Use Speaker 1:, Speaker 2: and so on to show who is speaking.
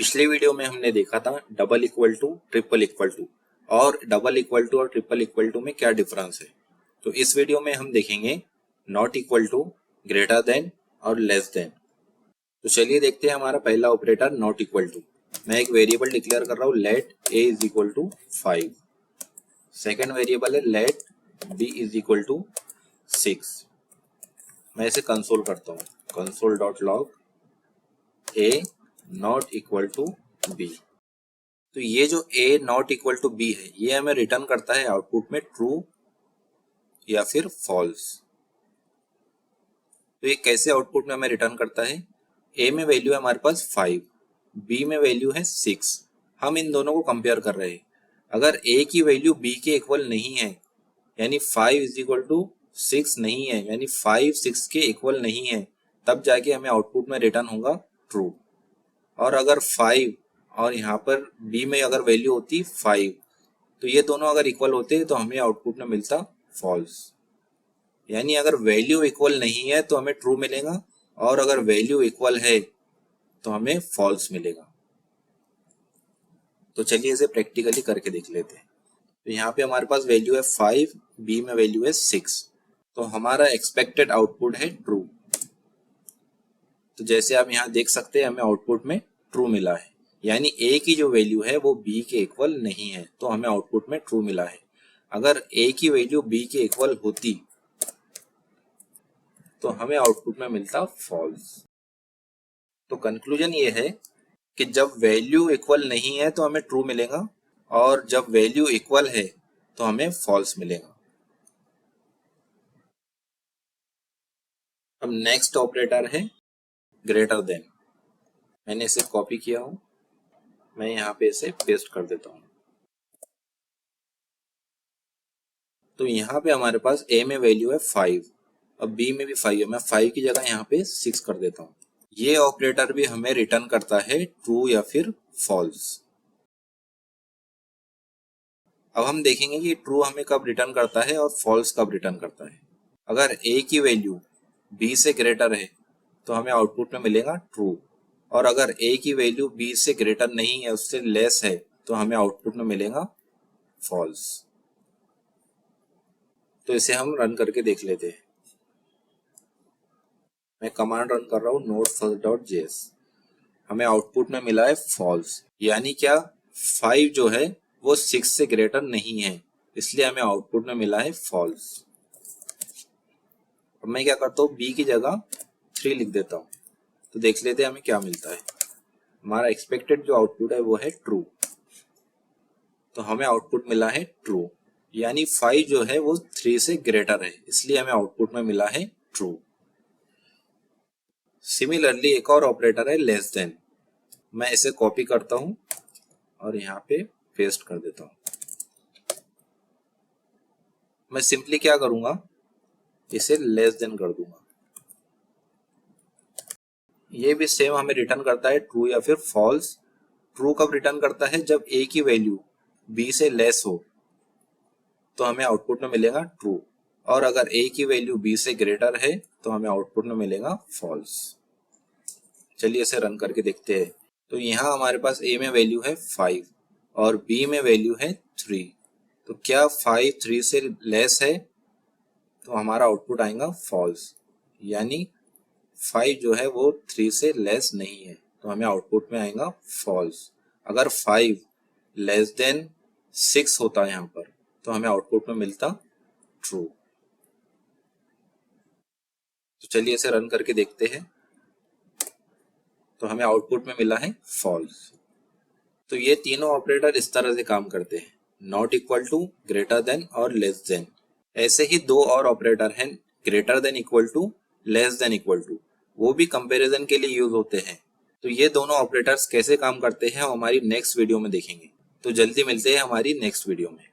Speaker 1: पिछले वीडियो में हमने देखा था double equal to, triple equal to और डबल इक्वल टू और ट्रिपल इक्वल टू में क्या डिफरेंस है। तो इस वीडियो में हम देखेंगे not equal to, greater than और लेस देन। तो चलिए देखते हैं हमारा पहला ऑपरेटर नॉट इक्वल टू। मैं एक वेरिएबल डिक्लेयर कर रहा हूँ let a is equal to 5। Second variable है let b is equal to 6। मैं इसे कंसोल करता हूँ, console dot log a not equal to b। तो ये जो a not equal to b है ये हमें रिटर्न करता है आउटपुट में ट्रू या फिर फॉल्स। तो ये कैसे आउटपुट में हमें रिटर्न करता है, a में वैल्यू है हमारे पास 5, b में वैल्यू है 6। हम इन दोनों को कंपेयर कर रहे हैं। अगर a की वैल्यू b के इक्वल नहीं है यानी 5 इज इक्वल टू 6 नहीं है, यानी 5 6 के इक्वल नहीं है, तब जाके हमें आउटपुट में रिटर्न होगा ट्रू। और अगर 5 और यहाँ पर b में अगर वैल्यू होती 5, तो ये दोनों अगर इक्वल होते तो हमें आउटपुट में मिलता फॉल्स। यानी अगर वैल्यू इक्वल नहीं है तो हमें ट्रू मिलेगा और अगर वैल्यू इक्वल है तो हमें फॉल्स मिलेगा। तो चलिए इसे प्रैक्टिकली करके देख लेते हैं। तो यहाँ पे हमारे पास वैल्यू है 5, b में वैल्यू है 6, तो हमारा एक्सपेक्टेड आउटपुट है ट्रू। तो जैसे आप यहाँ देख सकते हैं हमें आउटपुट में ट्रू मिला है, यानी a की जो वैल्यू है वो b के इक्वल नहीं है, तो हमें आउटपुट में ट्रू मिला है। अगर a की वैल्यू b के इक्वल होती तो हमें आउटपुट में मिलता फॉल्स। तो कंक्लूजन ये है कि जब वैल्यू इक्वल नहीं है तो हमें ट्रू मिलेगा और जब वैल्यू इक्वल है तो हमें फॉल्स मिलेगा। अब नेक्स्ट ऑपरेटर है ग्रेटर देन। मैंने इसे कॉपी किया हूं, मैं यहाँ पे इसे पेस्ट कर देता हूँ। तो यहाँ पे हमारे पास a में वैल्यू है 5 और b में भी 5 है, मैं 5 की जगह यहाँ पे 6 कर देता हूँ। ये ऑपरेटर भी हमें रिटर्न करता है ट्रू या फिर फॉल्स। अब हम देखेंगे कि ट्रू हमें कब रिटर्न करता है और फॉल्स कब रिटर्न करता है। अगर a की वैल्यू b से ग्रेटर है तो हमें आउटपुट में मिलेगा ट्रू, और अगर a की वैल्यू b से ग्रेटर नहीं है, उससे लेस है, तो हमें आउटपुट में मिलेगा फॉल्स। तो इसे हम रन करके देख लेते हैं। मैं कमांड रन कर रहा हूँ node_first.js। हमें आउटपुट में मिला है फॉल्स, यानी क्या 5 जो है वो 6 से ग्रेटर नहीं है, इसलिए हमें आउटपुट में मिला है फॉल्स। अब मैं क्या करता हूँ, b की जगह 3 लिख देता हूँ। तो देख लेते हैं हमें क्या मिलता है। हमारा एक्सपेक्टेड जो आउटपुट है वो है ट्रू, तो हमें आउटपुट मिला है ट्रू, यानी 5 जो है वो 3 से ग्रेटर है, इसलिए हमें आउटपुट में मिला है ट्रू। सिमिलरली एक और ऑपरेटर है लेस देन। मैं इसे कॉपी करता हूं और यहाँ पे पेस्ट कर देता हूं। मैं सिंपली क्या करूंगा, इसे लेस देन कर दूंगा। ये भी सेम हमें रिटर्न करता है ट्रू या फिर फॉल्स। ट्रू कब रिटर्न करता है, जब a की वैल्यू b से लेस हो तो हमें आउटपुट में मिलेगा ट्रू, और अगर a की वैल्यू b से ग्रेटर है तो हमें आउटपुट में मिलेगा फॉल्स। चलिए इसे रन करके देखते हैं। तो यहाँ हमारे पास a में वैल्यू है 5 और b में वैल्यू है 3। तो क्या 5 3 से लेस है, तो हमारा आउटपुट आएगा फॉल्स, यानी 5 जो है वो 3 से लेस नहीं है, तो हमें आउटपुट में आएगा फॉल्स। अगर 5 लेस देन 6 होता है यहाँ पर, तो हमें आउटपुट में मिलता ट्रू। तो चलिए इसे रन करके देखते हैं। तो हमें आउटपुट में मिला है फॉल्स। तो ये तीनों ऑपरेटर इस तरह से काम करते हैं, not equal to, greater than और लेस देन। ऐसे ही दो और ऑपरेटर हैं, greater than equal to, less than equal to, वो भी कंपैरिजन के लिए यूज होते हैं। तो ये दोनों ऑपरेटर्स कैसे काम करते हैं हम हमारी नेक्स्ट वीडियो में देखेंगे। तो जल्दी मिलते हैं हमारी नेक्स्ट वीडियो में।